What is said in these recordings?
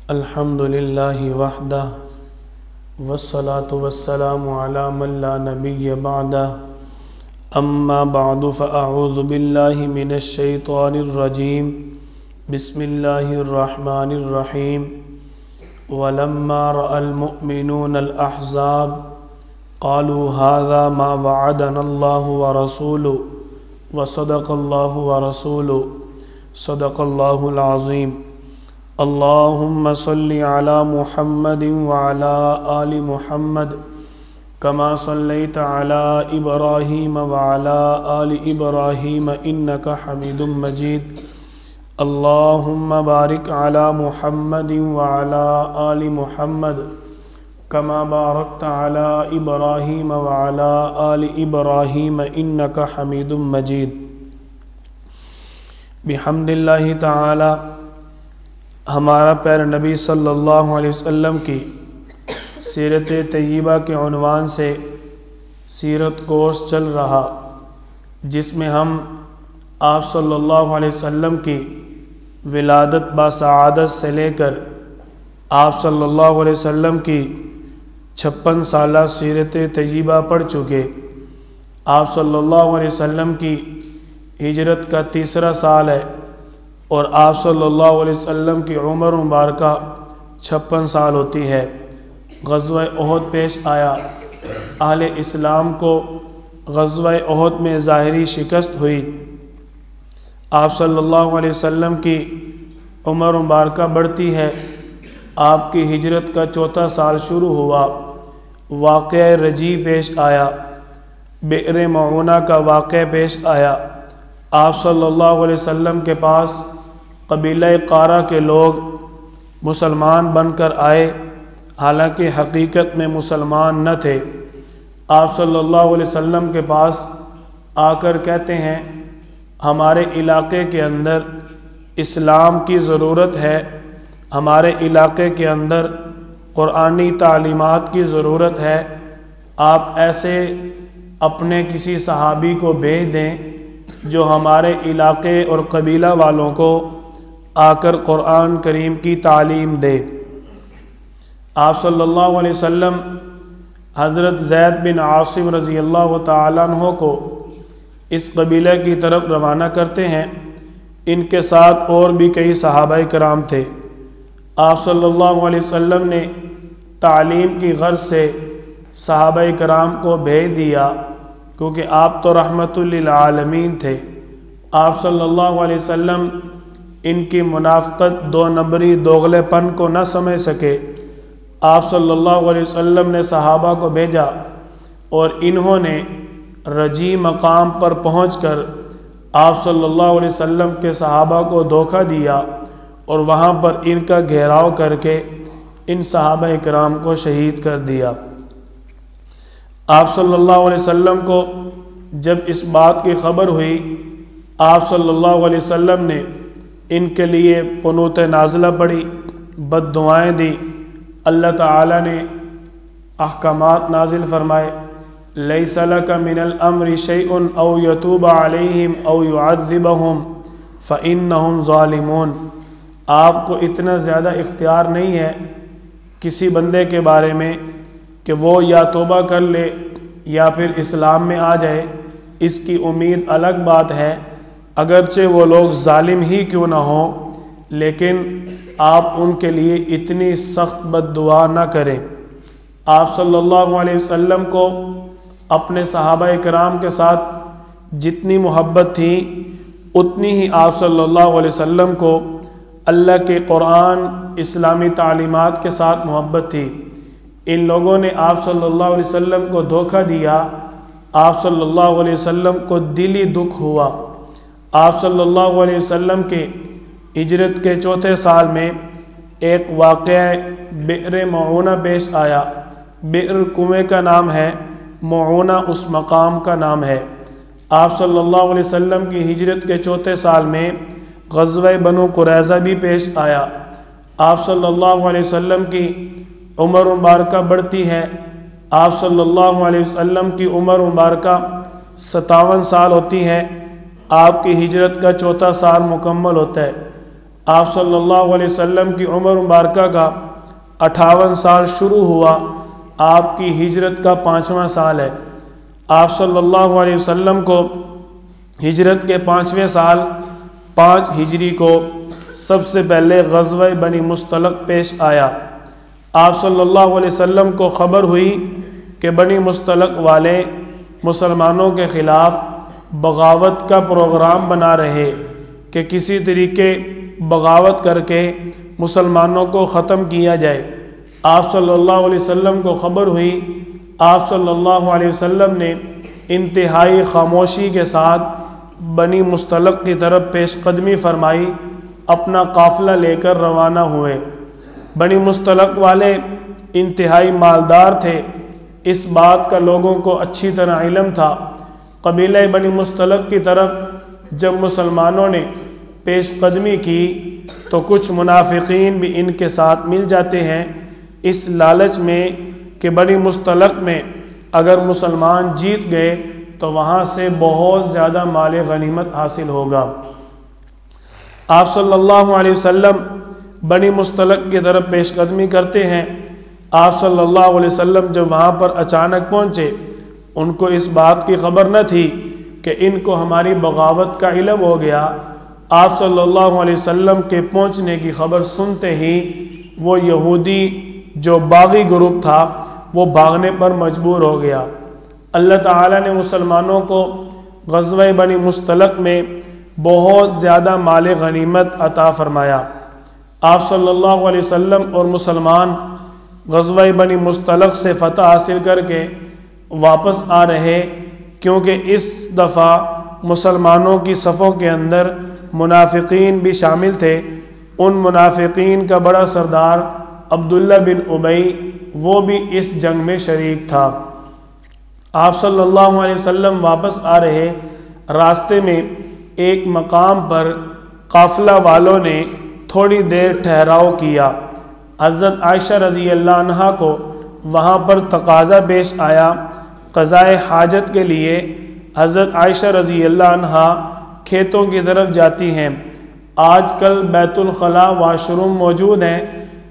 الحمد للہ وحدہ والصلاة والسلام علی من لا نبی بعدہ اما بعد فاعوذ باللہ من الشیطان الرجیم بسم اللہ الرحمن الرحیم ولما رأى المؤمنون الأحزاب قالوا هذا ما وعدنا الله ورسوله وصدق الله ورسوله صدق الله العظيم اللهم صل على محمد وعلى آل محمد كما صليت على إبراهيم وعلى آل إبراهيم إنك حميد مجيد اللهم بارك على محمد وعلى آل محمد كما باركت على إبراهيم وعلى آل إبراهيم إنك حميد مجيد بحمد اللہ تعالی ہمارا پیارے نبی صلی اللہ علیہ وسلم کی سیرت طیبہ کے عنوان سے سیرت کورس چل رہا، جس میں ہم آپ صلی اللہ علیہ وسلم کی ولادت باسعادت سے لے کر آپ صلی اللہ علیہ وسلم کی 56 سالہ سیرت طیبہ پڑھ چکے۔ آپ صلی اللہ علیہ وسلم کی ہجرت کا 3 سال ہے اور آپ صلی اللہ علیہ وسلم کی عمر مبارکہ 56 سال ہوتی ہے۔ غزوہ احد پیش آیا، اہل اسلام کو غزوہ احد میں ظاہری شکست ہوئی۔ آپ صلی اللہ علیہ وسلم کی عمر مبارکہ بڑھتی ہے، آپ کی ہجرت کا 4 سال شروع ہوا۔ واقعہ رجی پیش آیا، بئر معونہ کا واقعہ پیش آیا۔ آپ صلی اللہ علیہ وسلم کے پاس قبیلہ قارہ کے لوگ مسلمان بن کر آئے، حالانکہ حقیقت میں مسلمان نہ تھے۔ آپ صلی اللہ علیہ وسلم کے پاس آ کر کہتے ہیں ہمارے علاقے کے اندر اسلام کی ضرورت ہے، ہمارے علاقے کے اندر قرآنی تعلیمات کی ضرورت ہے، آپ ایسے اپنے کسی صحابی کو بھیج دیں جو ہمارے علاقے اور قبیلہ والوں کو آ کر قرآن کریم کی تعلیم دے۔ آپ صلی اللہ علیہ وسلم حضرت زید بن عاصم رضی اللہ تعالیٰ عنہ کو اس قبیلہ کی طرف روانہ کرتے ہیں۔ ان کے ساتھ اور بھی کئی صحابہ کرام تھے۔ آپ صلی اللہ علیہ وسلم نے تعلیم کی غرض سے صحابہ کرام کو بھیج دیا، کیونکہ آپ تو رحمت للعالمین تھے۔ آپ صلی اللہ علیہ وسلم ان کی منافقت، 2 نمبری، دوغلے پن کو نہ سمجھ سکے۔ آپ صلی اللہ علیہ وسلم نے صحابہ کو بھیجا اور انہوں نے رجی مقام پر پہنچ کر آپ صلی اللہ علیہ وسلم کے صحابہ کو دھوکہ دیا اور وہاں پر ان کا گھیراؤ کر کے ان صحابہ کرام کو شہید کر دیا۔ آپ صلی اللہ علیہ وسلم کو جب اس بات کی خبر ہوئی، آپ صلی اللہ علیہ وسلم نے ان کے لیے قنوت نازلہ پڑھی، بد دعائیں دی۔ اللہ تعالیٰ نے احکامات نازل فرمائے، لیس لک من الامر شیء او یتوب علیہم او یعذبہم فانہم ظالمون۔ آپ کو اتنا زیادہ اختیار نہیں ہے کسی بندے کے بارے میں کہ وہ یا توبہ کر لے یا پھر اسلام میں آ جائے، اس کی امید الگ بات ہے، اگرچہ وہ لوگ ظالم ہی کیوں نہ ہوں، لیکن آپ ان کے لیے اتنی سخت بد دعا نہ کریں۔ آپ صلی اللہ علیہ وسلم کو اپنے صحابہ کرام کے ساتھ جتنی محبت تھی، اتنی ہی آپ صلی اللہ علیہ وسلم کو اللہ کے قرآن، اسلامی تعلیمات کے ساتھ محبت تھی۔ ان لوگوں نے آپ صلی اللہ علیہ وسلم کو دھوکہ دیا، آپ صلی اللہ علیہ وسلم کو دلی دکھ ہوا۔ آپ صلی اللہ علیہ وسلم کے ہجرت کے 4 سال میں ایک واقعہ بئر معونہ پیش آیا۔ بئر کنویں کا نام ہے، معونہ اس مقام کا نام ہے۔ آپ صلی اللہ علیہ وسلم کی ہجرت کے 4 سال میں غزوہ بنو قریظہ بھی پیش آیا۔ آپ صلی اللہ علیہ وسلم کی عمر مبارکہ بڑھتی ہے، آپ صلی اللہ علیہ وسلم کی عمر مبارکہ 57 سال ہوتی ہے۔ آپ کی ہجرت کا 4 سال مکمل ہوتا ہے۔ آپ صلی اللہ علیہ وسلم کی عمر مبارکہ کا 58 سال شروع ہوا، آپ کی ہجرت کا 5واں سال ہے۔ آپ صلی اللہ علیہ وسلم کو ہجرت کے 5ویں سال 5 ہجری کو سب سے پہلے غزوہ بنی مصطلق پیش آیا۔ آپ صلی اللہ علیہ وسلم کو خبر ہوئی کہ بنی مصطلق والے مسلمانوں کے خلاف بغاوت کا پروگرام بنا رہے کہ کسی طریقے بغاوت کر کے مسلمانوں کو ختم کیا جائے۔ آپ صلی اللہ علیہ وسلم کو خبر ہوئی، آپ صلی اللہ علیہ وسلم نے انتہائی خاموشی کے ساتھ بنی مصطلق کی طرف پیش قدمی فرمائی، اپنا قافلہ لے کر روانہ ہوئے۔ بنی مصطلق والے انتہائی مالدار تھے، اس بات کا لوگوں کو اچھی طرح علم تھا۔ قبیلہ بنی مصطلق کی طرف جب مسلمانوں نے پیش قدمی کی تو کچھ منافقین بھی ان کے ساتھ مل جاتے ہیں، اس لالچ میں کہ بنی مصطلق میں اگر مسلمان جیت گئے تو وہاں سے بہت زیادہ مال غنیمت حاصل ہوگا۔ آپ صلی اللہ علیہ وسلم بنی مصطلق کی طرف پیش قدمی کرتے ہیں۔ آپ صلی اللہ علیہ وسلم جب وہاں پر اچانک پہنچے، ان کو اس بات کی خبر نہ تھی کہ ان کو ہماری بغاوت کا علم ہو گیا۔ آپ صلی اللہ علیہ وسلم کے پہنچنے کی خبر سنتے ہی وہ یہودی جو باغی گروپ تھا وہ بھاگنے پر مجبور ہو گیا۔ اللہ تعالیٰ نے مسلمانوں کو غزوہ بنی مصطلق میں بہت زیادہ مال غنیمت عطا فرمایا۔ آپ صلی اللہ علیہ وسلم اور مسلمان غزوہ بنی مصطلق سے فتح حاصل کر کے واپس آ رہے، کیونکہ اس دفعہ مسلمانوں کی صفوں کے اندر منافقین بھی شامل تھے۔ ان منافقین کا بڑا سردار عبداللہ بن ابی وہ بھی اس جنگ میں شریک تھا۔ آپ صلی اللہ علیہ وسلم واپس آ رہے، راستے میں ایک مقام پر قافلہ والوں نے تھوڑی دیر ٹھہراؤ کیا۔ حضرت عائشہ رضی اللہ عنہا کو وہاں پر تقاضا پیش آیا قضائے حاجت کے لیے۔ حضرت عائشہ رضی اللہ عنہا کھیتوں کی طرف جاتی ہیں۔ آج کل بیت الخلاء واش روم موجود ہیں،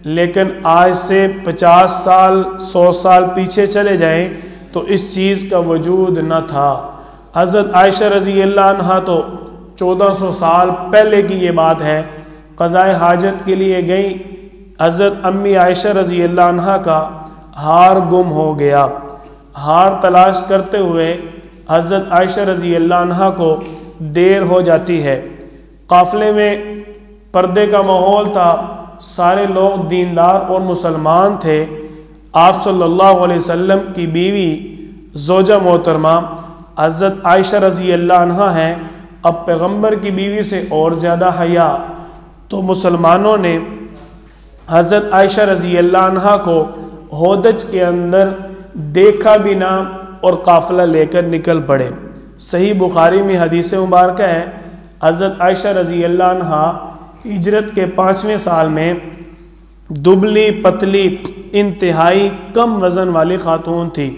لیکن آج سے 50 سال 100 سال پیچھے چلے جائیں تو اس چیز کا وجود نہ تھا۔ حضرت عائشہ رضی اللہ عنہا تو 1400 سال پہلے کی یہ بات ہے، قضائے حاجت کے لیے گئیں۔ حضرت امی عائشہ رضی اللہ عنہا کا ہار گم ہو گیا۔ ہار تلاش کرتے ہوئے حضرت عائشہ رضی اللہ عنہا کو دیر ہو جاتی ہے۔ قافلے میں پردے کا ماحول تھا، سارے لوگ دیندار اور مسلمان تھے۔ آپ صلی اللہ علیہ وسلم کی بیوی زوجہ محترمہ حضرت عائشہ رضی اللہ عنہا ہیں، اب پیغمبر کی بیوی سے اور زیادہ حیا، تو مسلمانوں نے حضرت عائشہ رضی اللہ عنہا کو ہودج کے اندر دیکھا بھی نہ اور قافلہ لے کر نکل پڑے۔ صحیح بخاری میں حدیث مبارکہ ہے، حضرت عائشہ رضی اللہ عنہا ہجرت کے 5ویں سال میں دبلی پتلی انتہائی کم وزن والی خاتون تھی۔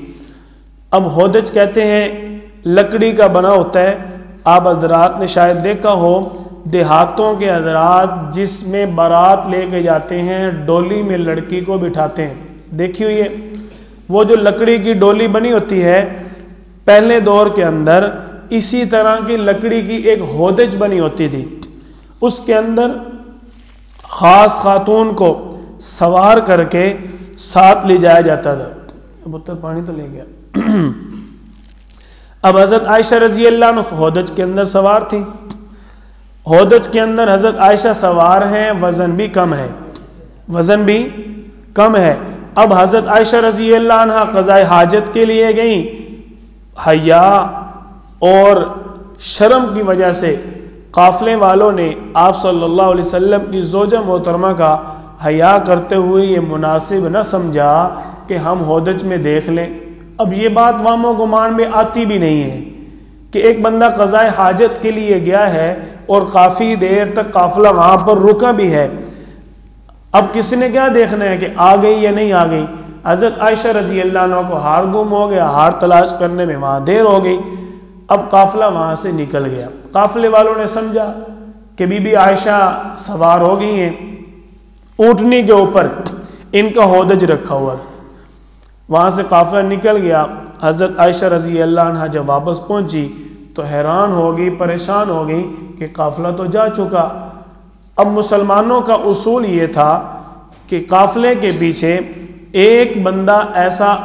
اب ہودج کہتے ہیں لکڑی کا بنا ہوتا ہے، آپ حضرات نے شاید دیکھا ہو دیہاتوں کے حضرات جس میں بارات لے کے جاتے ہیں ڈولی میں لڑکی کو بٹھاتے ہیں، دیکھی ہوئی ہے وہ جو لکڑی کی ڈولی بنی ہوتی ہے، پہلے دور کے اندر اسی طرح کی لکڑی کی ایک ہودج بنی ہوتی تھی، اس کے اندر خاص خاتون کو سوار کر کے ساتھ لے جایا جاتا تھا۔ بتر پانی تو لے گیا۔ اب حضرت عائشہ رضی اللہ عنہ ہودج کے اندر سوار تھی، ہودج کے اندر حضرت عائشہ سوار ہیں، وزن بھی کم ہے، وزن بھی کم ہے۔ اب حضرت عائشہ رضی اللہ عنہ قضائے حاجت کے لیے گئیں، حیا اور شرم کی وجہ سے قافلے والوں نے آپ صلی اللہ علیہ وسلم کی زوجہ محترمہ کا حیا کرتے ہوئے یہ مناسب نہ سمجھا کہ ہم ہودج میں دیکھ لیں۔ اب یہ بات وہم و گمان میں آتی بھی نہیں ہے کہ ایک بندہ قضائے حاجت کے لیے گیا ہے اور کافی دیر تک قافلہ وہاں پر رکا بھی ہے، اب کسی نے کیا دیکھنا ہے کہ آ گئی یا نہیں آ گئی۔ حضرت عائشہ رضی اللہ عنہ کو ہار گم ہو گیا، ہار تلاش کرنے میں وہاں دیر ہو گئی، اب قافلہ وہاں سے نکل گیا۔ قافلے والوں نے سمجھا کہ بی بی عائشہ سوار ہو گئی ہیں اونٹنی کے اوپر، ان کا ہودج رکھا ہوا، وہاں سے قافلہ نکل گیا۔ حضرت عائشہ رضی اللہ عنہ جب واپس پہنچی تو حیران ہو گئی، پریشان ہو گئی کہ قافلہ تو جا چکا۔ اب مسلمانوں کا اصول یہ تھا کہ قافلے کے پیچھے ایک بندہ ایسا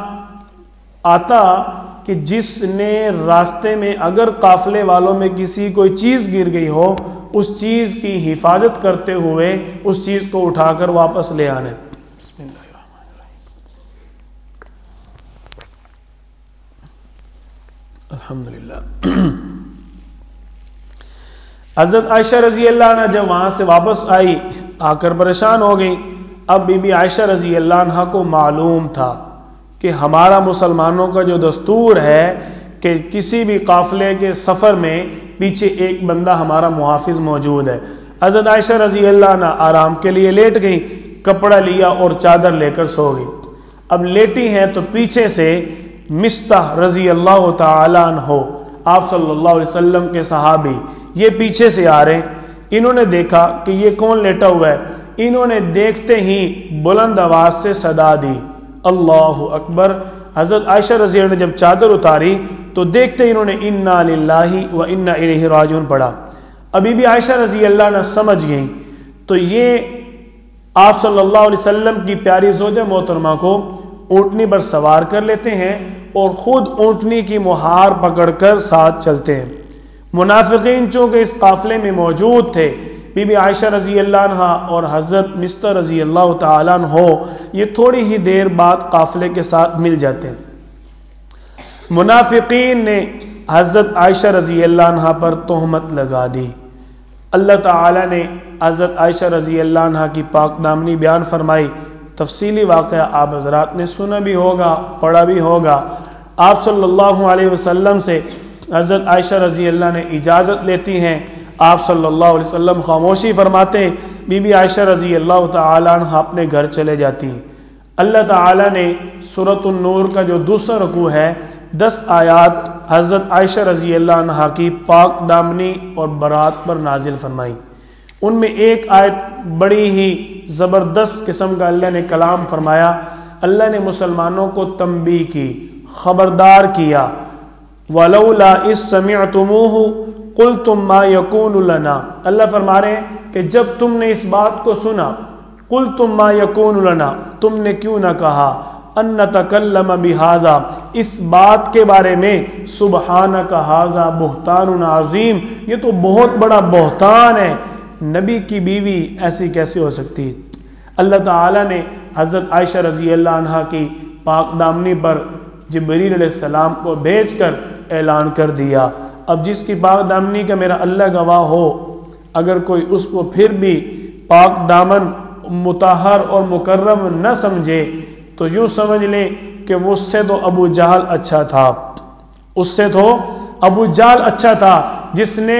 آتا کہ جس نے راستے میں اگر قافلے والوں میں کسی کوئی چیز گر گئی ہو، اس چیز کی حفاظت کرتے ہوئے اس چیز کو اٹھا کر واپس لے آنے۔ بسم اللہ الرحمن الرحیم۔ الحمدللہ۔ حضرت عائشہ رضی اللہ عنہ جب وہاں سے واپس آئی، آ کر پریشان ہو گئی۔ اب بی بی عائشہ رضی اللہ عنہ کو معلوم تھا کہ ہمارا مسلمانوں کا جو دستور ہے کہ کسی بھی قافلے کے سفر میں پیچھے ایک بندہ ہمارا محافظ موجود ہے۔ حضرت عائشہ رضی اللہ عنہ آرام کے لیے لیٹ گئی، کپڑا لیا اور چادر لے کر سو گئی۔ اب لیٹی ہیں تو پیچھے سے مستح رضی اللہ تعالی عنہ، آپ صلی اللہ علیہ وسلم کے صحابی، یہ پیچھے سے آ رہے ہیں۔ انہوں نے دیکھا کہ یہ کون لیٹا ہوا ہے، انہوں نے دیکھتے ہی بلند آواز سے صدا دی، اللہ اکبر۔ حضرت عائشہ رضی اللہ عنہ جب چادر اتاری تو دیکھتے ہی انہوں نے انا للہ و انا الیہ راجعون پڑھا۔ ابھی بھی عائشہ رضی اللہ عنہ سمجھ گئیں، تو یہ آپ صلی اللہ علیہ وسلم کی پیاری زوجہ محترمہ کو اونٹنی پر سوار کر لیتے ہیں اور خود اونٹنی کی مہار پکڑ کر ساتھ چلتے ہیں۔ منافقین چونکہ اس قافلے میں موجود تھے، بی بی عائشہ رضی اللہ عنہ اور حضرت مستح رضی اللہ تعالیٰ عنہ، یہ تھوڑی ہی دیر بعد قافلے کے ساتھ مل جاتے ہیں۔ منافقین نے حضرت عائشہ رضی اللہ عنہ پر تہمت لگا دی۔ اللہ تعالیٰ نے حضرت عائشہ رضی اللہ عنہ کی پاک دامنی بیان فرمائی۔ تفصیلی واقعہ آپ حضرات نے سنا بھی ہوگا، پڑھا بھی ہوگا۔ آپ صلی اللہ علیہ وسلم سے حضرت عائشہ رضی اللہ نے اجازت لیتی ہیں، آپ صلی اللہ علیہ وسلم خاموشی فرماتے ہیں، بی بی عائشہ رضی اللہ تعالیٰ عنہ اپنے گھر چلے جاتی ہیں۔ اللہ تعالیٰ نے سورۃ النور کا جو دوسرا رکوع ہے، 10 آیات حضرت عائشہ رضی اللہ عنہ کی پاک دامنی اور برات پر نازل فرمائی۔ ان میں ایک آیت بڑی ہی زبردست قسم کا اللہ نے کلام فرمایا۔ اللہ نے مسلمانوں کو تنبیہ کی، خبردار کیا، وَلَوْلَا إِذْ سَمِعْتُمُوهُ قُلْتُمْ مَا يَكُونُ لَنَا۔ اللہ فرما رہے ہیں کہ جب تم نے اس بات کو سنا، قُلْتُمْ مَا يَكُونُ لَنَا، تم نے کیوں نہ کہا، أَن نَتَكَلَّمَ بِهَذَا، اس بات کے بارے میں، سبحانک ھذا بہتان عظیم، یہ تو بہت بڑا بہتان ہے، نبی کی بیوی ایسی کیسے ہو سکتی ہے۔ اللہ تعالیٰ نے حضرت عائشہ رضی اللہ عنہ کی پاک دامنی پر جبریل علیہ السلام کو بھیج کر اعلان کر دیا۔ اب جس کی پاک دامنی کا میرا اللہ گواہ ہو، اگر کوئی اس کو پھر بھی پاک دامن، مطہر اور مکرم نہ سمجھے تو یوں سمجھ لیں کہ وہ اس سے تو ابو جہل اچھا تھا، اس سے تو ابو جہل اچھا تھا جس نے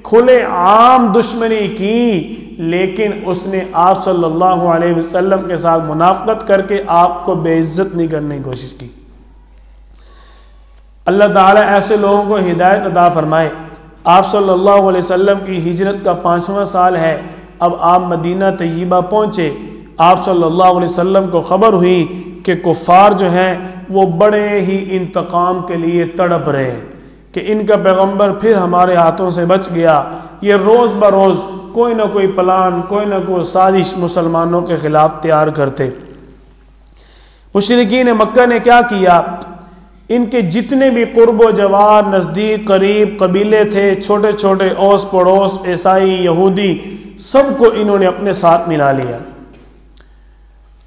کھلے عام دشمنی کی، لیکن اس نے آپ صلی اللہ علیہ وسلم کے ساتھ منافقت کر کے آپ کو بے عزت نہیں کرنے کی کوشش کی۔ اللہ تعالیٰ ایسے لوگوں کو ہدایت عطا فرمائے۔ آپ صلی اللہ علیہ وسلم کی ہجرت کا 5واں سال ہے، اب آپ مدینہ طیبہ پہنچے۔ آپ صلی اللہ علیہ وسلم کو خبر ہوئی کہ کفار جو ہیں وہ بڑے ہی انتقام کے لیے تڑپ رہے ہیں کہ ان کا پیغمبر پھر ہمارے ہاتھوں سے بچ گیا۔ یہ روز بروز کوئی نہ کوئی پلان، کوئی نہ کوئی سازش مسلمانوں کے خلاف تیار کرتے۔ مشرکین مکہ نے کیا کیا، ان کے جتنے بھی قرب و جوار، نزدیک قریب قبیلے تھے، چھوٹے چھوٹے اوس پڑوس، عیسائی، یہودی، سب کو انہوں نے اپنے ساتھ ملا لیا۔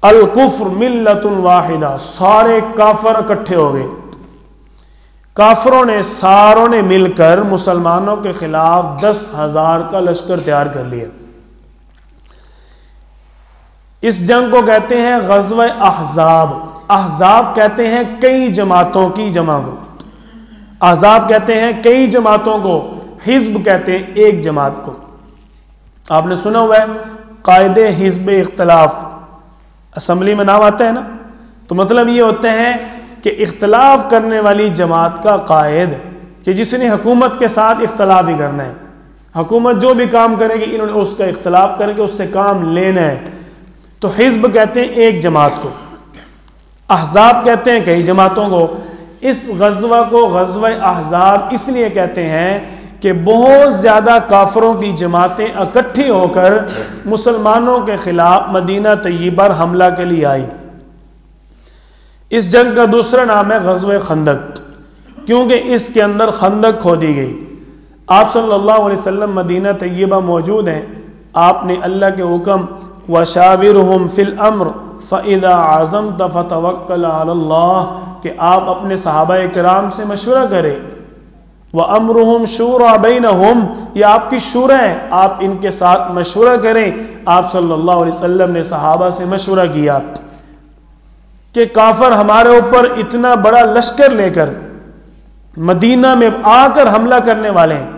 الکفر ملت واحدہ، سارے کافر اکٹھے ہو گئے۔ کافروں نے ساروں نے مل کر مسلمانوں کے خلاف 10,000 کا لشکر تیار کر لیا۔ اس جنگ کو کہتے ہیں غزوہ احزاب۔ احزاب کہتے ہیں کئی جماعتوں کی جمع کو، احزاب کہتے ہیں کئی جماعتوں کو، حزب کہتے ہیں ایک جماعت کو۔ آپ نے سنا ہوا ہے قائد حزب اختلاف، اسمبلی میں نام آتا ہے نا، تو مطلب یہ ہوتے ہیں کہ اختلاف کرنے والی جماعت کا قائد، کہ جس نے حکومت کے ساتھ اختلاف ہی کرنا ہے۔ حکومت جو بھی کام کرے گی انہوں نے اس کا اختلاف کر کے اس سے کام لینا ہے. تو حزب کہتے ہیں ایک جماعت کو، احزاب کہتے ہیں کئی جماعتوں کو. اس غزوہ کو غزوہ احزاب اس لیے کہتے ہیں کہ بہت زیادہ کافروں کی جماعتیں اکٹھی ہو کر مسلمانوں کے خلاف مدینہ طیبہ پر حملہ کے لیے آئی. اس جنگ کا دوسرا نام ہے غزوہ خندق، کیونکہ اس کے اندر خندق کھودی گئی. آپ صلی اللہ علیہ وسلم مدینہ طیبہ موجود ہیں. آپ نے اللہ کے حکم وَشَاوِرْهُمْ فِي الْأَمْرِ فَإِذَا عَزَمْتَ فَتَوَكَّلْ عَلَى اللَّهِ کہ آپ اپنے صحابہ کرام سے مشورہ کریں. وَأَمْرُهُمْ شُورَى بَيْنَهُمْ یہ آپ کی شورا ہے، آپ ان کے ساتھ مشورہ کریں. آپ صلی اللہ علیہ وسلم نے صحابہ سے مشورہ کیا کہ کافر ہمارے اوپر اتنا بڑا لشکر لے کر مدینہ میں آ کر حملہ کرنے والے ہیں،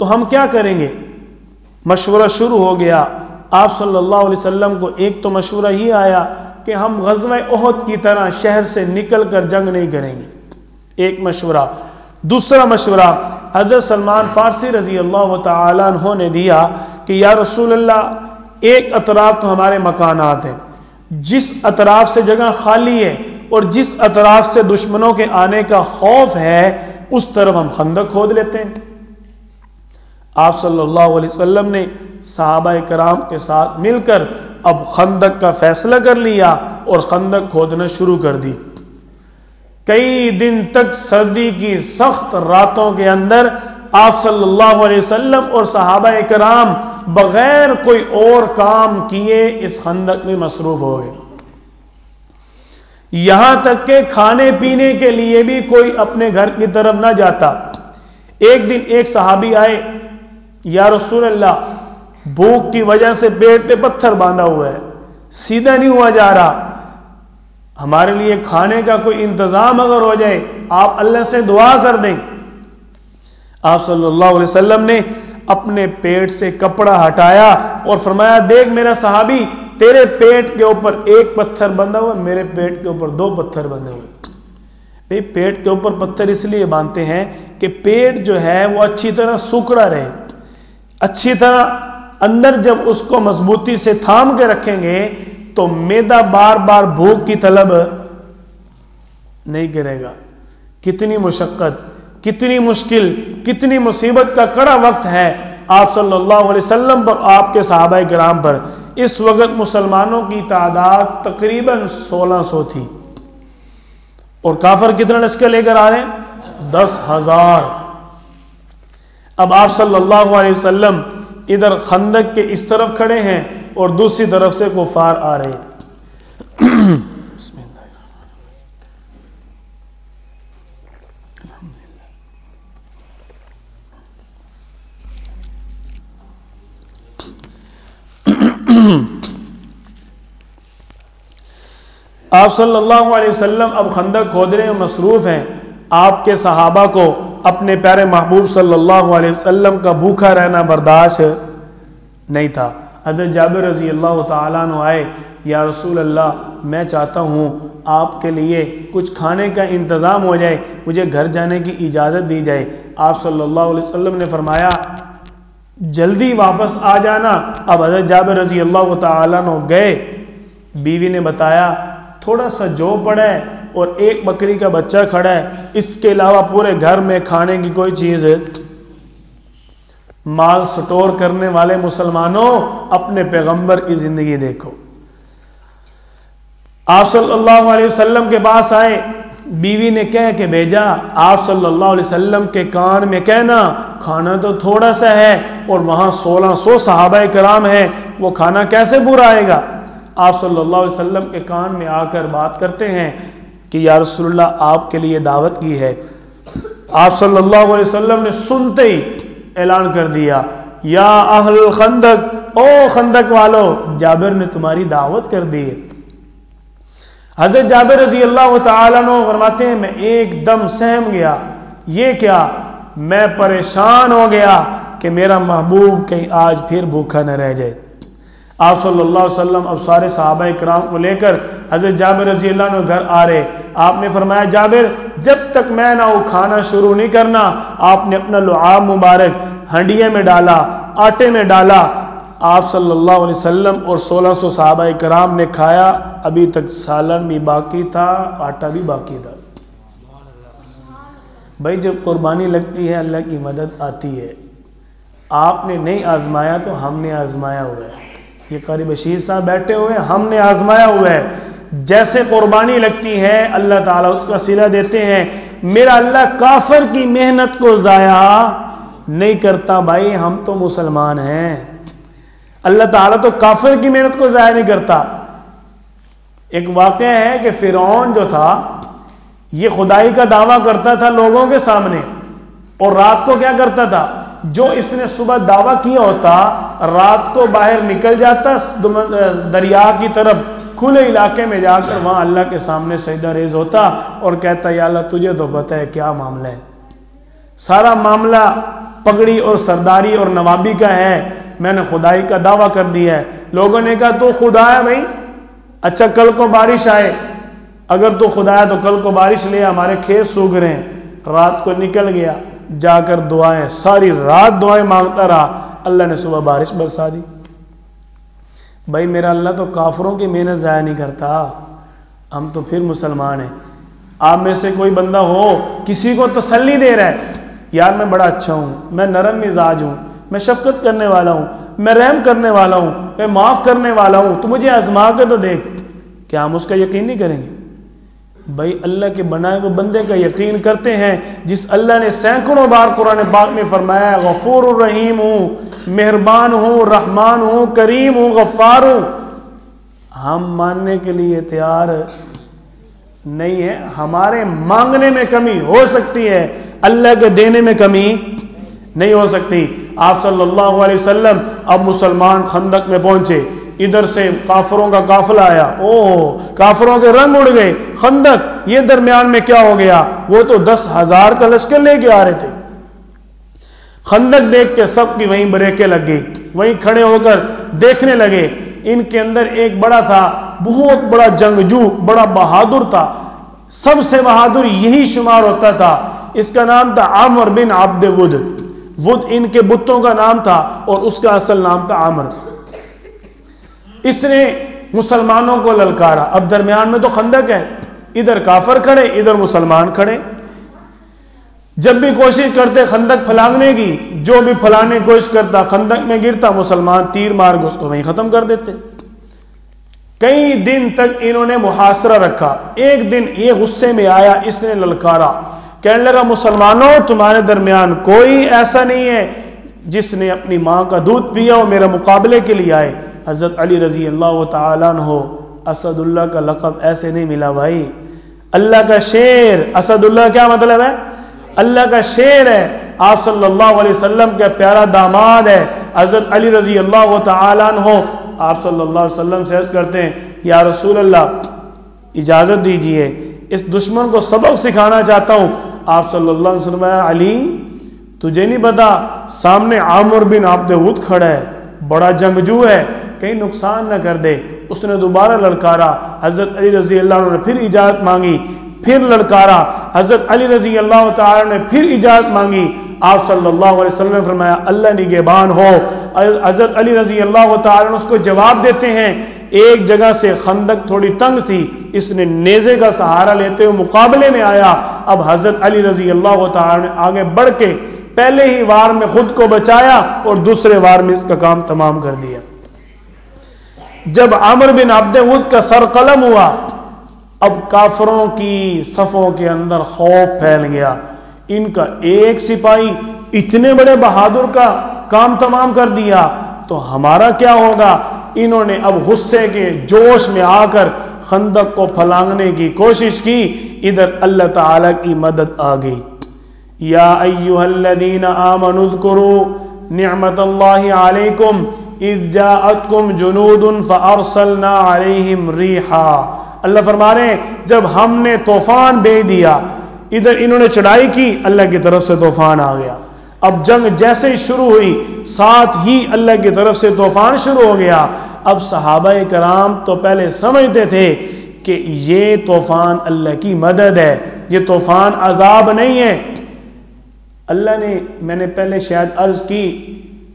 تو ہم کیا کریں گے؟ مشورہ شروع ہو گیا. آپ صلی اللہ علیہ وسلم کو ایک تو مشورہ یہ آیا کہ ہم غزوہ احد کی طرح شہر سے نکل کر جنگ نہیں کریں گے، ایک مشورہ. دوسرا مشورہ حضرت سلمان فارسی رضی اللہ تعالیٰ عنہ نے دیا کہ یا رسول اللہ ایک اطراف تو ہمارے مکانات ہیں، جس اطراف سے جگہ خالی ہے اور جس اطراف سے دشمنوں کے آنے کا خوف ہے اس طرف ہم خندق کھود لیتے ہیں. آپ صلی اللہ علیہ وسلم نے صحابہ کرام کے ساتھ مل کر اب خندق کا فیصلہ کر لیا اور خندق کھودنا شروع کر دی. کئی دن تک سردی کی سخت راتوں کے اندر آپ صلی اللہ علیہ وسلم اور صحابہ کرام بغیر کوئی اور کام کیے اس خندق میں مصروف ہو گئے. یہاں تک کہ کھانے پینے کے لیے بھی کوئی اپنے گھر کی طرف نہ جاتا. ایک دن ایک صحابی آئے، یا رسول اللہ بھوک کی وجہ سے پیٹ پہ پتھر باندھا ہوا ہے، سیدھا نہیں ہوا جا رہا، ہمارے لیے کھانے کا کوئی انتظام اگر ہو جائے آپ اللہ سے دعا کر دیں. آپ صلی اللہ علیہ وسلم نے اپنے پیٹ سے کپڑا ہٹایا اور فرمایا دیکھ میرا صحابی، تیرے پیٹ کے اوپر ایک پتھر بندھا ہوا، میرے پیٹ کے اوپر 2 پتھر بندھے ہوئے. پیٹ کے اوپر پتھر اس لیے باندھتے ہیں کہ پیٹ جو ہے وہ اچھی طرح سکڑا رہے، اچھی طرح اندر جب اس کو مضبوطی سے تھام کے رکھیں گے تو معدہ بار بار بھوک کی طلب نہیں کرے گا. کتنی مشقت، کتنی مشکل، کتنی مصیبت کا کڑا وقت ہے آپ صلی اللہ علیہ وسلم پر، آپ کے صحابہ کرام پر. اس وقت مسلمانوں کی تعداد تقریباً 1600 تھی اور کافر کتنا لشکر لے کر آ رہے ہیں؟ 10,000. اب آپ صلی اللہ علیہ وسلم ادھر خندق کے اس طرف کھڑے ہیں اور دوسری طرف سے کفار آ رہے ہیں. آپ صلی اللہ علیہ وسلم اب خندق کھودنے میں مصروف ہیں. آپ کے صحابہ کو اپنے پیارے محبوب صلی اللہ علیہ وسلم کا بھوکا رہنا برداشت نہیں تھا. حضرت جابر رضی اللہ تعالیٰ عنہ آئے، یا رسول اللہ میں چاہتا ہوں آپ کے لیے کچھ کھانے کا انتظام ہو جائے، مجھے گھر جانے کی اجازت دی جائے. آپ صلی اللہ علیہ وسلم نے فرمایا جلدی واپس آ جانا. اب حضرت جابر رضی اللہ تعالیٰ عنہ گئے، بیوی نے بتایا تھوڑا سا جو پڑا ہے اور ایک بکری کا بچہ کھڑا ہے، اس کے علاوہ پورے گھر میں کھانے کی کوئی چیز ہے. مال سٹور کرنے والے مسلمانوں اپنے پیغمبر کی زندگی دیکھو. آپ صلی اللہ علیہ وسلم کے پاس آئے، بیوی نے کہہ کے بھیجا آپ صلی اللہ علیہ وسلم کے کان میں کہنا کھانا تو تھوڑا سا ہے اور وہاں 1600 صحابہ کرام ہیں، وہ کھانا کیسے پورا آئے گا. آپ صلی اللہ علیہ وسلم کے کان میں آ کر بات کرتے ہیں کہ یا رسول اللہ آپ کے لیے دعوت کی ہے. آپ صلی اللہ علیہ وسلم نے سنتے ہی اعلان کر دیا یا اہل الخندق، او خندق والو، جابر نے تمہاری دعوت کر دی ہے. حضرت جابر رضی اللہ تعالیٰ عنہ فرماتے ہیں میں ایک دم سہم گیا. یہ کیا؟ میں پریشان ہو گیا کہ میرا محبوب کہیں آج پھر بھوکا نہ رہ جائے. آپ صلی اللہ علیہ وسلم اب سارے صحابہ کرام کو لے کر حضرت جابر رضی اللہ عنہ گھر آ رہے. آپ نے فرمایا جابر جب تک میں نہ وہ کھانا شروع نہیں کرنا. آپ نے اپنا لعاب مبارک ہنڈیے میں ڈالا، آٹے میں ڈالا، آپ صلی اللہ علیہ وسلم اور 1600 صحابہ کرام نے کھایا، ابھی تک سالن بھی باقی تھا، آٹا بھی باقی تھا۔ بھائی جب قربانی لگتی ہے اللہ کی مدد آتی ہے۔ آپ نے نہیں آزمایا تو ہم نے آزمایا ہوا ہے، یہ قاری بشیر صاحب بیٹھے ہوئے ہیں، ہم نے آزمایا ہوا ہے۔ جیسے قربانی لگتی ہے اللہ تعالیٰ اس کا صلہ دیتے ہیں۔ میرا اللہ کافر کی محنت کو ضائع نہیں کرتا بھائی، ہم تو مسلمان ہیں، اللہ تعالیٰ تو کافر کی محنت کو ضائع نہیں کرتا۔ ایک واقعہ ہے کہ فرعون جو تھا یہ خدائی کا دعویٰ کرتا تھا لوگوں کے سامنے، اور رات کو کیا کرتا تھا، جو اس نے صبح دعویٰ کیا ہوتا رات کو باہر نکل جاتا دریا کی طرف، کھلے علاقے میں جا کر وہاں اللہ کے سامنے سجدہ ریز ہوتا اور کہتا یا اللہ تجھے تو پتہ ہے کیا معاملہ ہے، سارا معاملہ پگڑی اور سرداری اور نوابی کا ہے، میں نے خدائی کا دعویٰ کر دیا ہے۔ لوگوں نے کہا تو خدا ہے بھائی، اچھا کل کو بارش آئے، اگر تو خدا ہے تو کل کو بارش لے، ہمارے کھیت سوکھ رہے ہیں۔ رات کو نکل گیا، جا کر دعائیں، ساری رات دعائیں مانگتا رہا، اللہ نے صبح بارش برسا دی۔ بھائی میرا اللہ تو کافروں کی محنت ضائع نہیں کرتا، ہم تو پھر مسلمان ہیں۔ آپ میں سے کوئی بندہ ہو کسی کو تسلی دے رہا ہے، یار میں بڑا اچھا ہوں، میں نرم مزاج ہوں، میں شفقت کرنے والا ہوں، میں رحم کرنے والا ہوں، میں معاف کرنے والا ہوں، تو مجھے آزما کے تو دیکھ، کیا ہم اس کا یقین نہیں کریں گے؟ بھائی اللہ کے بنائے ہوئے بندے کا یقین کرتے ہیں جس اللہ نے سینکڑوں بار قرآن پاک میں فرمایا ہے غفور الرحیم ہوں، مہربان ہوں، رحمان ہوں، کریم ہوں، غفار ہوں۔ ہم ماننے کے لیے تیار نہیں ہے، ہمارے مانگنے میں کمی ہو سکتی ہے، اللہ کے دینے میں کمی نہیں ہو سکتی۔ آپ صلی اللہ علیہ وسلم اب مسلمان خندق میں پہنچے، ادھر سے کافروں کا قافلہ آیا، کافروں کے رنگ اڑ گئے، خندق یہ درمیان میں کیا ہو گیا، وہ تو 10,000 کا لشکر لے کے آ رہے تھے۔ خندق دیکھ کے سب کی وہیں بریکیں لگ گئی، وہیں کھڑے ہو کر دیکھنے لگے۔ ان کے اندر ایک بڑا تھا، بہت بڑا جنگجو، بڑا بہادر تھا، سب سے بہادر یہی شمار ہوتا تھا، اس کا نام تھا عامر بن عبد ود۔ ود ان کے بتوں کا نام تھا اور اس کا اصل نام تھا عامر۔ اس نے مسلمانوں کو للکارا، اب درمیان میں تو خندق ہے، ادھر کافر کھڑے ادھر مسلمان کھڑے، جب بھی کوشش کرتے خندق پھلانگنے کی، جو بھی پھلانے کی کوشش کرتا خندق میں گرتا، مسلمان تیر مار کے اس کو وہیں ختم کر دیتے۔ کئی دن تک انہوں نے محاصرہ رکھا۔ ایک دن یہ غصے میں آیا، اس نے للکارا، کہنے لگا مسلمانوں تمہارے درمیان کوئی ایسا نہیں ہے جس نے اپنی ماں کا دودھ پیا اور میرا مقابلے کے لیے آئے۔ حضرت علی رضی اللہ تعالیٰ عنہ، اسد اللہ کا لقب ایسے نہیں ملا بھائی، اللہ کا شیر۔ اسد اللہ کیا مطلب ہے؟ اللہ کا شیر ہے، آپ صلی اللہ علیہ وسلم کا پیارا داماد ہے حضرت علی رضی اللہ تعالیٰ عنہ۔ آپ صلی اللہ علیہ وسلم سے عرض کرتے ہیں یا رسول اللہ اجازت دیجئے، اس دشمن کو سبق سکھانا چاہتا ہوں۔ آپ صلی اللہ علیہ وسلم علی تجھے نہیں پتا سامنے عامر بن عبد ود کھڑا ہے، بڑا جنگجو ہے، کہیں نقصان نہ کر دے۔ اس نے دوبارہ للکارا، حضرت علی رضی اللہ عنہ نے پھر اجازت مانگی، پھر للکارا، حضرت علی رضی اللہ تعالی نے پھر اجازت مانگی۔ آپ صلی اللہ علیہ وسلم نے فرمایا اللہ نگہبان ہو۔ حضرت علی رضی اللہ تعالی نے اس کو جواب دیتے ہیں، ایک جگہ سے خندق تھوڑی تنگ تھی، اس نے نیزے کا سہارا لیتے ہوئے مقابلے میں آیا۔ اب حضرت علی رضی اللہ تعالی نے آگے بڑھ کے پہلے ہی وار میں خود کو بچایا اور دوسرے وار میں اس کا کام تمام کر دیا۔ جب عامر بن عبد ود کا سر قلم ہوا، اب کافروں کی صفوں کے اندر خوف پھیل گیا۔ ان کا ایک سپاہی اتنے بڑے بہادر کا کام تمام کر دیا تو ہمارا کیا ہوگا؟ انہوں نے اب غصے کے جوش میں آ کر خندق کو پھلانگنے کی کوشش کی۔ ادھر اللہ تعالیٰ کی مدد آ گئی۔ یا ایھا الذین آمنوا اذکروا نعمت اللہ علیکم اذ جاءتکم جنود فارسلنا علیہم ریحا۔ اللہ فرما رہے ہیں جب ہم نے طوفان بھیج دیا، ادھر انہوں نے چڑھائی کی، اللہ کی طرف سے طوفان آ گیا۔ اب جنگ جیسے ہی شروع ہوئی ساتھ ہی اللہ کی طرف سے طوفان شروع ہو گیا۔ اب صحابہ کرام تو پہلے سمجھتے تھے کہ یہ طوفان اللہ کی مدد ہے، یہ طوفان عذاب نہیں ہے۔ اللہ نے، میں نے پہلے شاید عرض کی،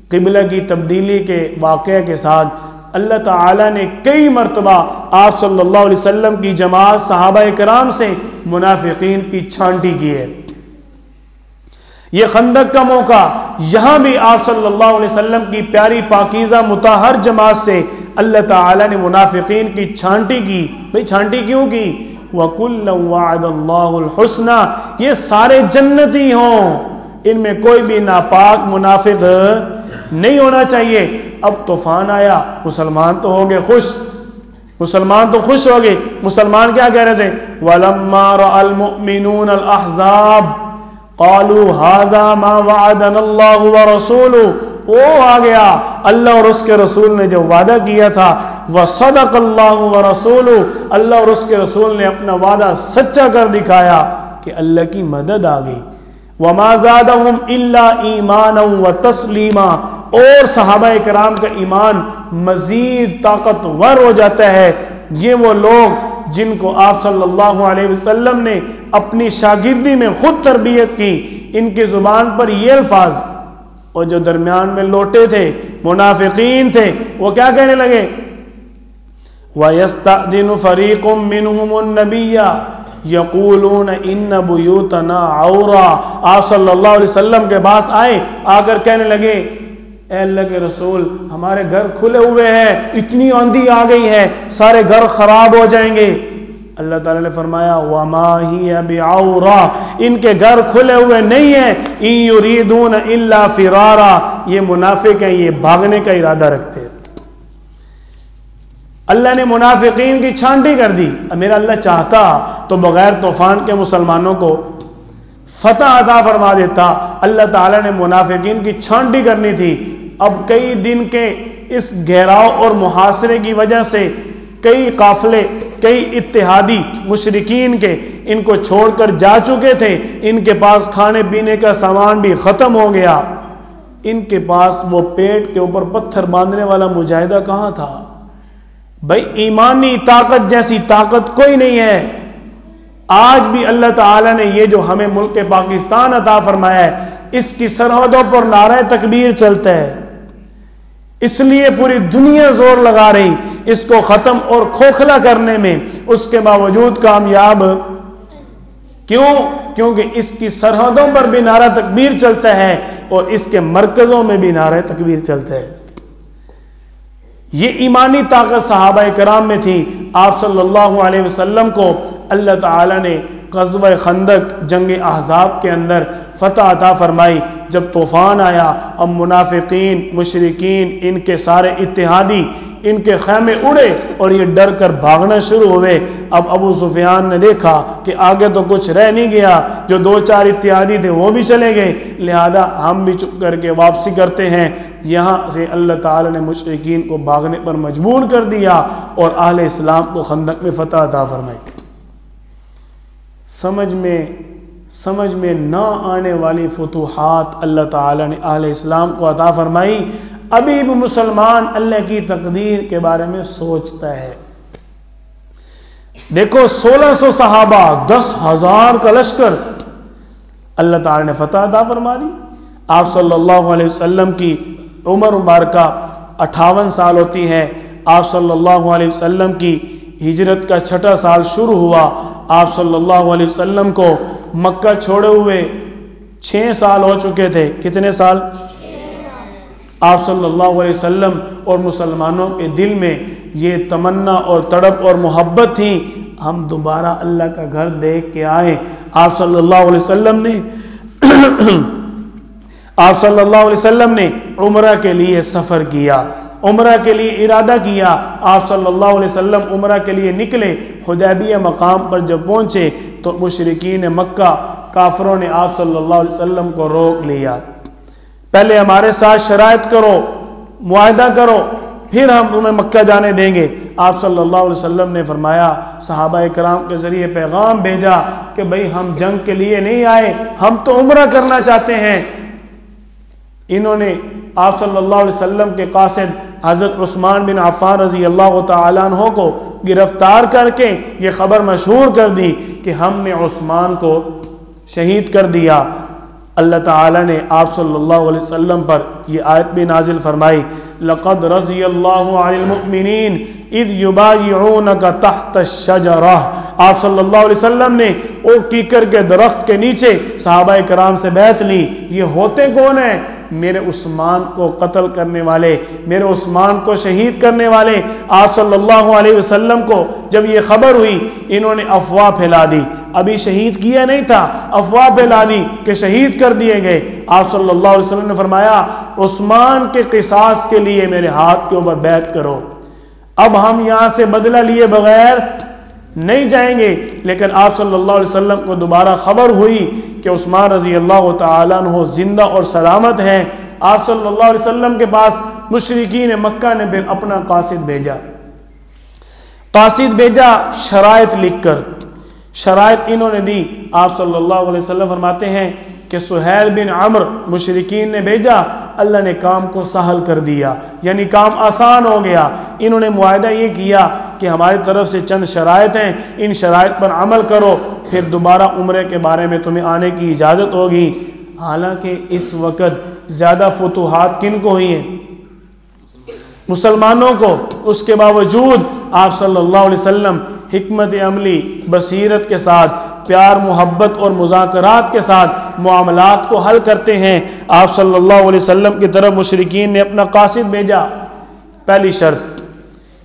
قبلہ کی تبدیلی کے واقعہ کے ساتھ اللہ تعالیٰ نے کئی مرتبہ آپ صلی اللہ علیہ وسلم کی جماعت صحابہ کرام سے منافقین کی چھانٹی کی ہے۔ یہ خندق کا موقع، یہاں بھی آپ صلی اللہ علیہ وسلم کی پیاری پاکیزہ مطہر جماعت سے اللہ تعالیٰ نے منافقین کی چھانٹی کی۔ بھئی چھانٹی کیوں کی؟ وَكُلًّا وَعَدَ اللَّهُ الْحُسْنَى، یہ سارے جنتی ہوں، ان میں کوئی بھی ناپاک منافق نہیں ہونا چاہیے۔ اب طوفان آیا، مسلمان تو ہو گئے خوش، مسلمان تو خوش ہو گئے۔ مسلمان کیا کہہ رہے تھے؟ وَلَمَّا رَأَى الْمُؤْمِنُونَ الْأَحْزَابَ قَالُوا هَذَا مَا وَعَدَنَا اللَّهُ وَرَسُولُهُ، وہ آ گیا اللہ اور اس کے رسول نے جو وعدہ کیا تھا، وَصَدَقَ اللَّهُ وَرَسُولُهُ، اللہ اور اس کے رسول نے اپنا وعدہ سچا کر دکھایا کہ اللہ کی مدد آ گئی۔ وَمَا زَادَهُمْ إِلَّا إِيمَانًا وَتَسْلِيمًا، اور صحابہ کرام کا ایمان مزید طاقتور ہو جاتا ہے۔ یہ وہ لوگ جن کو آپ صلی اللہ علیہ وسلم نے اپنی شاگردی میں خود تربیت کی، ان کی زبان پر یہ الفاظ، اور جو درمیان میں لوٹے تھے، منافقین تھے، وہ کیا کہنے لگے؟ وَيَسْتَأْذِنُ فَرِيقٌ مِّنْهُمُ النَّبِيَّ یقولون ان بیوتنا عورا، آپ صلی اللہ علیہ وسلم کے پاس آئے، آ کر کہنے لگے اے اللہ کے رسول، ہمارے گھر کھلے ہوئے ہیں، اتنی آندھی آ گئی ہے، سارے گھر خراب ہو جائیں گے۔ اللہ تعالیٰ نے فرمایا وما ہی بعورا، ان کے گھر کھلے ہوئے نہیں ہیں، ان یریدون الا فرارا، یہ منافق ہیں، یہ بھاگنے کا ارادہ رکھتے ہیں۔ اللہ نے منافقین کی چھانٹی کر دی۔ میرا اللہ چاہتا تو بغیر طوفان کے مسلمانوں کو فتح عطا فرما دیتا۔ اللہ تعالیٰ نے منافقین کی چھانٹی کرنی تھی۔ اب کئی دن کے اس گھیراؤ اور محاصرے کی وجہ سے کئی قافلے، کئی اتحادی مشرکین کے ان کو چھوڑ کر جا چکے تھے، ان کے پاس کھانے پینے کا سامان بھی ختم ہو گیا، ان کے پاس وہ پیٹ کے اوپر پتھر باندھنے والا مجاہدہ کہاں تھا؟ بھائی ایمانی طاقت جیسی طاقت کوئی نہیں ہے۔ آج بھی اللہ تعالیٰ نے یہ جو ہمیں ملک پاکستان عطا فرمایا ہے، اس کی سرحدوں پر نعرہ تکبیر چلتا ہے، اس لیے پوری دنیا زور لگا رہی اس کو ختم اور کھوکھلا کرنے میں، اس کے باوجود کامیاب کیوں؟ کیونکہ اس کی سرحدوں پر بھی نعرہ تکبیر چلتا ہے اور اس کے مرکزوں میں بھی نعرہ تکبیر چلتا ہے۔ یہ ایمانی طاقت صحابہ کرام میں تھی۔ آپ صلی اللہ علیہ وسلم کو اللہ تعالیٰ نے غزوہ خندق، جنگ احزاب کے اندر فتح عطا فرمائی۔ جب طوفان آیا، اب منافقین، مشرکین، ان کے سارے اتحادی، ان کے خیمے اڑے اور یہ ڈر کر بھاگنا شروع ہوئے۔ اب ابو سفیان نے دیکھا کہ آگے تو کچھ رہ نہیں گیا، جو دو چار اتحادی تھے وہ بھی چلے گئے، لہذا ہم بھی چپ کر کے واپسی کرتے ہیں۔ یہاں سے اللہ تعالیٰ نے مشرکین کو بھاگنے پر مجبور کر دیا اور اہل اسلام کو خندق میں فتح عطا فرمائی۔ سمجھ میں نہ آنے والی فتوحات اللہ تعالیٰ نے اہل اسلام کو عطا فرمائی۔ ابھی بھی مسلمان اللہ کی تقدیر کے بارے میں سوچتا ہے۔ دیکھو 1600 صحابہ، 10,000 کا لشکر، اللہ تعالیٰ نے فتح عطا فرما دی۔ آپ صلی اللہ علیہ وسلم کی عمر مبارکہ 58 سال ہوتی ہے۔ آپ صلی اللہ علیہ وسلم کی ہجرت کا 6واں سال شروع ہوا۔ آپ صلی اللہ علیہ وسلم کو مکہ چھوڑے ہوئے 6 سال ہو چکے تھے۔ کتنے سال؟ آپ صلی اللہ علیہ وسلم اور مسلمانوں کے دل میں یہ تمنا اور تڑپ اور محبت تھی، ہم دوبارہ اللہ کا گھر دیکھ کے آئے۔ آپ صلی اللہ علیہ وسلم نے آپ صلی اللہ علیہ وسلم نے عمرہ کے لیے سفر کیا، عمرہ کے لیے ارادہ کیا۔ آپ صلی اللہ علیہ وسلم عمرہ کے لیے نکلے۔ حدیبیہ مقام پر جب پہنچے تو مشرکین مکہ، کافروں نے آپ صلی اللہ علیہ وسلم کو روک لیا۔ پہلے ہمارے ساتھ شرائط کرو، معاہدہ کرو، پھر ہم تمہیں مکہ جانے دیں گے۔ آپ صلی اللہ علیہ وسلم نے فرمایا، صحابہ کرام کے ذریعے پیغام بھیجا کہ بھئی ہم جنگ کے لیے نہیں آئے، ہم تو عمرہ کرنا چاہتے ہیں۔ انہوں نے آپ صلی اللہ علیہ وسلم کے قاصد حضرت عثمان بن عفان رضی اللہ تعالیٰ عنہ کو گرفتار کر کے یہ خبر مشہور کر دی کہ ہم نے عثمان کو شہید کر دیا۔ اللہ تعالیٰ نے آپ صلی اللہ علیہ وسلم پر یہ آیت بھی نازل فرمائی، لَقَدْ رَضِيَ اللَّهُ عَنِ الْمُؤْمِنِينَ اِذْ يُبَايِعُونَكَ تَحْتَ الشَّجَرَةِ۔ آپ صلی اللہ علیہ وسلم نے اوک کیکر کے درخت کے نیچے صحابہ کرام سے بیعت لی۔ یہ ہوتے کون ہیں؟ میرے عثمان کو قتل کرنے والے، میرے عثمان کو شہید کرنے والے۔ آپ صلی اللہ علیہ وسلم کو جب یہ خبر ہوئی، انہوں نے افواہ پھیلا دی، ابھی شہید کیا نہیں تھا، افواہ پھیلا دی کہ شہید کر دیے گئے۔ آپ صلی اللہ علیہ وسلم نے فرمایا عثمان کے قصاص کے لیے میرے ہاتھ کے اوپر بیعت کرو، اب ہم یہاں سے بدلہ لیے بغیر نہیں جائیں گے۔ لیکن آپ صلی اللہ علیہ وسلم کو دوبارہ خبر ہوئی کہ عثمان رضی اللہ تعالیٰ عنہ زندہ اور سلامت ہیں۔ آپ صلی اللہ علیہ وسلم کے پاس مشرکین مکہ نے پھر اپنا قاصد بھیجا شرائط لکھ کر۔ شرائط انہوں نے دی۔ آپ صلی اللہ علیہ وسلم فرماتے ہیں کہ سہیل بن عمر مشرکین نے بھیجا، اللہ نے کام کو سہل کر دیا، یعنی کام آسان ہو گیا۔ انہوں نے معاہدہ یہ کیا کہ ہماری طرف سے چند شرائط ہیں، ان شرائط پر عمل کرو، پھر دوبارہ عمرے کے بارے میں تمہیں آنے کی اجازت ہوگی۔ حالانکہ اس وقت زیادہ فتوحات کن کو ہوئی ہیں؟ مسلمانوں کو۔ اس کے باوجود آپ صلی اللہ علیہ وسلم حکمت عملی، بصیرت کے ساتھ، پیار محبت اور مذاکرات کے ساتھ معاملات کو حل کرتے ہیں۔ آپ صلی اللہ علیہ وسلم کی طرف مشرکین نے اپنا قاصد بھیجا۔ پہلی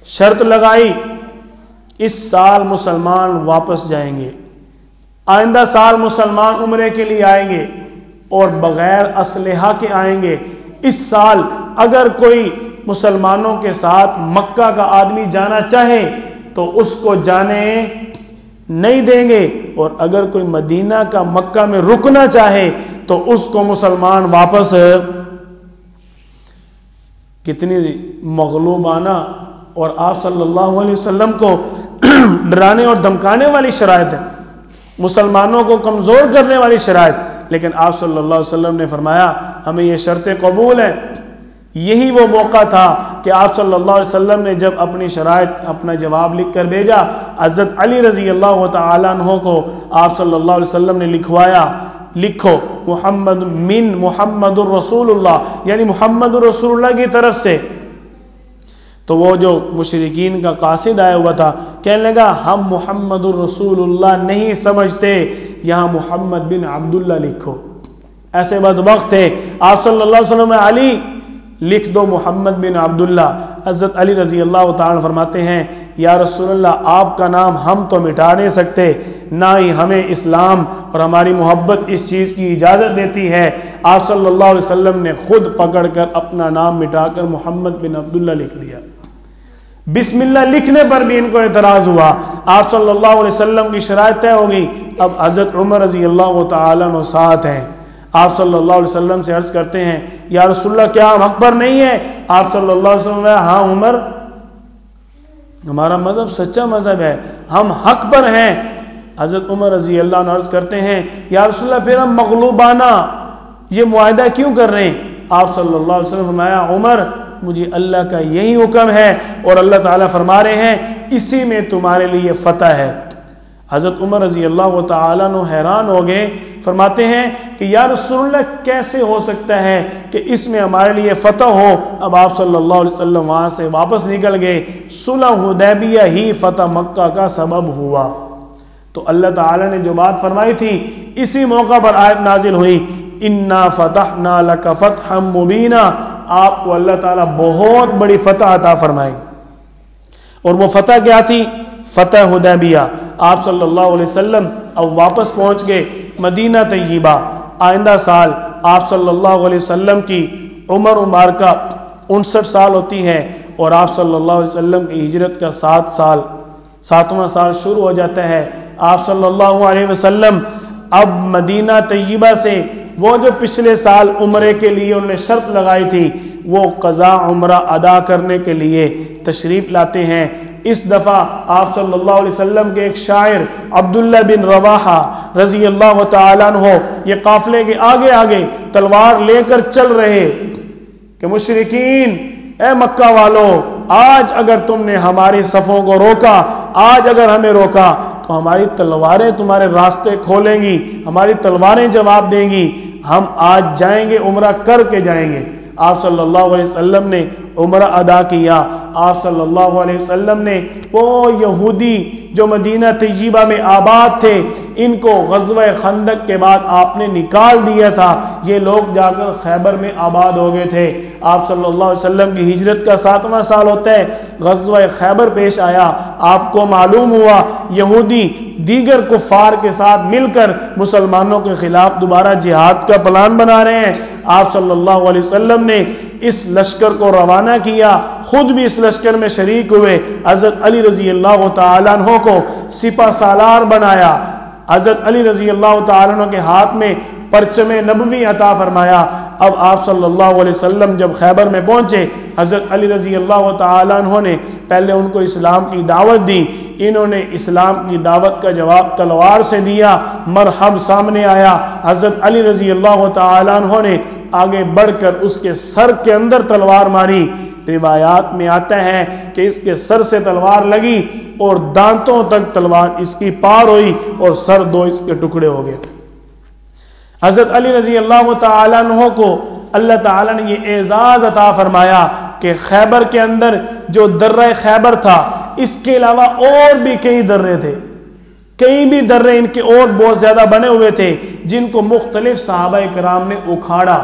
شرط لگائی، اس سال مسلمان واپس جائیں گے، آئندہ سال مسلمان عمرے کے لیے آئیں گے اور بغیر اسلحہ کے آئیں گے۔ اس سال اگر کوئی مسلمانوں کے ساتھ مکہ کا آدمی جانا چاہے تو اس کو جانے نہیں دیں گے، اور اگر کوئی مدینہ کا مکہ میں رکنا چاہے تو اس کو مسلمان واپس۔ کتنی مغلوبانہ اور آپ صلی اللہ علیہ وسلم کو ڈرانے اور دھمکانے والی شرائط ہے، مسلمانوں کو کمزور کرنے والی شرائط۔ لیکن آپ صلی اللہ علیہ وسلم نے فرمایا ہمیں یہ شرطیں قبول ہیں۔ یہی وہ موقع تھا کہ آپ صلی اللہ علیہ وسلم نے جب اپنی شرائط اپنا جواب لکھ کر بھیجا، حضرت علی رضی اللہ تعالیٰ عنہ کو آپ صلی اللہ علیہ وسلم نے لکھوایا، لکھو محمد الرسول اللہ، یعنی محمد الرسول اللہ کی طرف سے۔ تو وہ جو مشرکین کا قاصد آیا ہوا تھا کہنے لگا ہم محمد الرسول اللہ نہیں سمجھتے، یہاں محمد بن عبداللہ لکھو۔ ایسے بدبخت تھے۔ آپ صلی اللہ علیہ وسلم علی لکھ دو محمد بن عبداللہ۔ حضرت علی رضی اللہ تعالیٰ فرماتے ہیں یا رسول اللہ آپ کا نام ہم تو مٹا نہیں سکتے، نہ ہی ہمیں اسلام اور ہماری محبت اس چیز کی اجازت دیتی ہے۔ آپ صلی اللہ علیہ وسلم نے خود پکڑ کر اپنا نام مٹا کر محمد بن عبداللہ لکھ دیا۔ بسم اللہ لکھنے پر بھی ان کو اعتراض ہوا۔ آپ صلی اللہ علیہ وسلم کی شرائط طے ہو گئی۔ اب حضرت عمر رضی اللہ تعالیٰ عنہ ساتھ ہیں۔ آپ صلی اللہ علیہ وسلم سے عرض کرتے ہیں یا رسول اللہ کیا ہم حق پر نہیں ہیں؟ آپ صلی اللہ علیہ وسلم ہاں عمر، ہمارا مذہب سچا مذہب ہے، ہم حق پر ہیں۔ حضرت عمر رضی اللہ عنہ عرض کرتے ہیں یا رسول اللہ پھر ہم مغلوبانہ یہ معاہدہ کیوں کر رہے ہیں؟ آپ صلی اللہ علیہ وسلم فرمایا عمر مجھے اللہ کا یہی حکم ہے اور اللہ تعالیٰ فرما رہے ہیں اسی میں تمہارے لیے فتح ہے۔ حضرت عمر رضی اللہ تعالیٰ عنہ حیران ہو گئے، فرماتے ہیں کہ یا رسول اللہ کیسے ہو سکتا ہے کہ اس میں ہمارے لیے فتح ہو؟ اب آپ صلی اللہ علیہ وسلم وہاں سے واپس نکل گئے۔ صلح حدیبیہ ہی فتح مکہ کا سبب ہوا۔ تو اللہ تعالیٰ نے جو بات فرمائی تھی اسی موقع پر آیت نازل ہوئی اِنَّا فَتَحْنَا لَكَ فَتْحًا مُبِينًا، آپ کو اللہ تعالیٰ بہت بڑی فتح عطا فرمائے۔ اور وہ فتح کیا تھی؟ فتح حدیبیہ۔ آپ صلی اللہ علیہ وسلم اب واپس پہنچ گئے مدینہ طیبہ۔ آئندہ سال آپ صلی اللہ علیہ وسلم کی عمر مبارکہ 59 سال ہوتی ہے اور آپ صلی اللہ علیہ وسلم کی ہجرت کا 7واں سال شروع ہو جاتا ہے۔ آپ صلی اللہ علیہ وسلم اب مدینہ طیبہ سے وہ جو پچھلے سال عمرے کے لیے انہوں نے شرط لگائی تھی وہ قضا عمرہ ادا کرنے کے لیے تشریف لاتے ہیں۔ اس دفعہ آپ صلی اللہ علیہ وسلم کے ایک شاعر عبداللہ بن رواحہ رضی اللہ تعالیٰ عنہ یہ قافلے کے آگے آگے تلوار لے کر چل رہے کہ مشرکین اے مکہ والو، آج اگر تم نے ہماری صفوں کو روکا، آج اگر ہمیں روکا تو ہماری تلواریں تمہارے راستے کھولیں گی، ہماری تلواریں جواب دیں گی۔ ہم آج جائیں گے، عمرہ کر کے جائیں گے۔ آپ صلی اللہ علیہ وسلم نے عمرہ ادا کیا۔ آپ صلی اللہ علیہ وسلم نے وہ یہودی جو مدینہ طیبہ میں آباد تھے، ان کو غزوہ خندق کے بعد آپ نے نکال دیا تھا، یہ لوگ جا کر خیبر میں آباد ہو گئے تھے۔ آپ صلی اللہ علیہ وسلم کی ہجرت کا 7واں سال ہوتا ہے، غزوہ خیبر پیش آیا۔ آپ کو معلوم ہوا یہودی دیگر کفار کے ساتھ مل کر مسلمانوں کے خلاف دوبارہ جہاد کا پلان بنا رہے ہیں۔ آپ صلی اللہ علیہ وسلم نے اس لشکر کو روانہ کیا، خود بھی اس لشکر میں شریک ہوئے۔ حضرت علی رضی اللہ تعالیٰ عنہ کو سپہ سالار بنایا، حضرت علی رضی اللہ تعالیٰ عنہ کے ہاتھ میں پرچم نبوی عطا فرمایا۔ اب آپ صلی اللہ علیہ وسلم جب خیبر میں پہنچے، حضرت علی رضی اللہ تعالیٰ عنہ نے پہلے ان کو اسلام کی دعوت دی۔ انہوں نے اسلام کی دعوت کا جواب تلوار سے دیا، مرحب سامنے آیا۔ حضرت علی رضی اللہ تعالیٰ عنہ نے آگے بڑھ کر اس کے سر کے اندر تلوار ماری۔ روایات میں آتا ہے کہ اس کے سر سے تلوار لگی اور دانتوں تک تلوار اس کی پار ہوئی اور سر دو اس کے ٹکڑے ہو گئے۔ حضرت علی رضی اللہ تعالیٰ عنہ کو اللہ تعالیٰ نے یہ اعزاز عطا فرمایا کہ خیبر کے اندر جو درہ خیبر تھا، اس کے علاوہ اور بھی کئی درے تھے، کئی بھی درے ان کے اور بہت زیادہ بنے ہوئے تھے، جن کو مختلف صحابہ کرام نے اکھاڑا،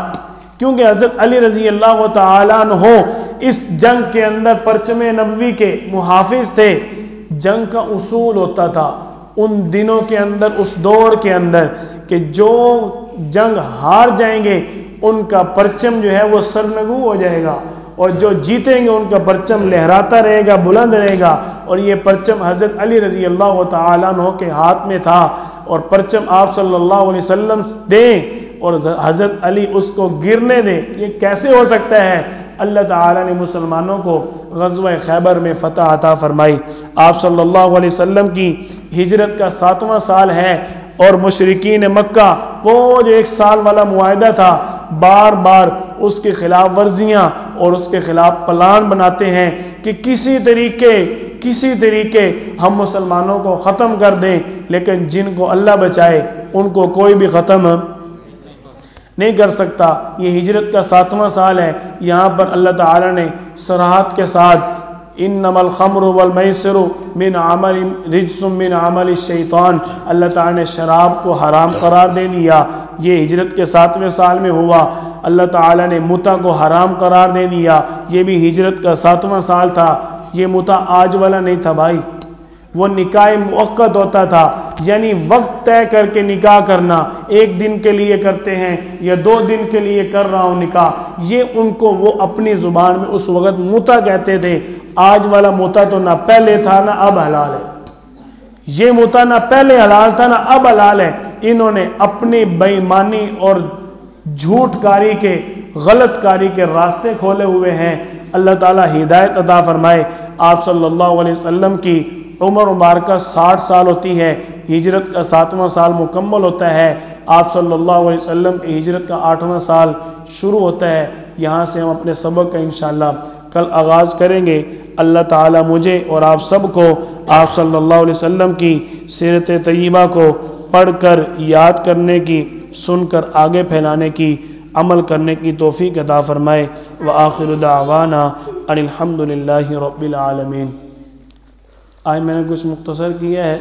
کیونکہ حضرت علی رضی اللہ تعالیٰ عنہ اس جنگ کے اندر پرچم نبوی کے محافظ تھے۔ جنگ کا اصول ہوتا تھا ان دنوں کے اندر، اس دور کے اندر، کہ جو جنگ ہار جائیں گے ان کا پرچم جو ہے وہ سرنگو ہو جائے گا، اور جو جیتیں گے ان کا پرچم لہراتا رہے گا، بلند رہے گا۔ اور یہ پرچم حضرت علی رضی اللہ تعالیٰ عنہ کے ہاتھ میں تھا، اور پرچم آپ صلی اللہ علیہ وسلم دیں اور حضرت علی اس کو گرنے دیں، یہ کیسے ہو سکتا ہے؟ اللہ تعالیٰ نے مسلمانوں کو غزوہ خیبر میں فتح عطا فرمائی۔ آپ صلی اللہ علیہ وسلم کی ہجرت کا 7واں سال ہے، اور مشرکین مکہ وہ جو 1 سال والا معاہدہ تھا، بار بار اس کے خلاف ورزیاں اور اس کے خلاف پلان بناتے ہیں کہ کسی طریقے ہم مسلمانوں کو ختم کر دیں، لیکن جن کو اللہ بچائے ان کو کوئی بھی ختم نہیں کر سکتا۔ یہ ہجرت کا 7واں سال ہے، یہاں پر اللہ تعالیٰ نے صراحت کے ساتھ انما الخمر والمیسر من عمل رجس من عمل الشیطان، اللہ تعالیٰ نے شراب کو حرام قرار دے دیا۔ یہ ہجرت کے 7ویں سال میں ہوا۔ اللہ تعالیٰ نے متع کو حرام قرار دے دیا، یہ بھی ہجرت کا 7واں سال تھا۔ یہ متع آج والا نہیں تھا بھائی، وہ نکاح موقت ہوتا تھا، یعنی وقت طے کر کے نکاح کرنا، 1 دن کے لیے کرتے ہیں یا 2 دن کے لیے کر رہا ہوں نکاح، یہ ان کو وہ اپنی زبان میں اس وقت متع کہتے تھے۔ آج والا متع تو نہ پہلے تھا نہ اب حلال ہے، یہ متع نہ پہلے حلال تھا نہ اب حلال ہے۔ انہوں نے اپنی بے ایمانی اور جھوٹ کاری کے، غلط کاری کے راستے کھولے ہوئے ہیں۔ اللہ تعالیٰ ہدایت عطا فرمائے۔ آپ صلی اللہ علیہ وسلم کی عمر مبارکہ 60 سال ہوتی ہے، ہجرت کا 7واں سال مکمل ہوتا ہے۔ آپ صلی اللہ علیہ وسلم کی ہجرت کا 8واں سال شروع ہوتا ہے۔ یہاں سے ہم اپنے سبق کا انشاءاللہ کل آغاز کریں گے۔ اللہ تعالیٰ مجھے اور آپ سب کو آپ صلی اللہ علیہ وسلم کی سیرت طیبہ کو پڑھ کر یاد کرنے کی، سن کر آگے پھیلانے کی، عمل کرنے کی توفیق عطا فرمائے۔ وآخر دعوانا ان الحمد للہ رب العالمین۔ آج میں نے کچھ مختصر کیا ہے۔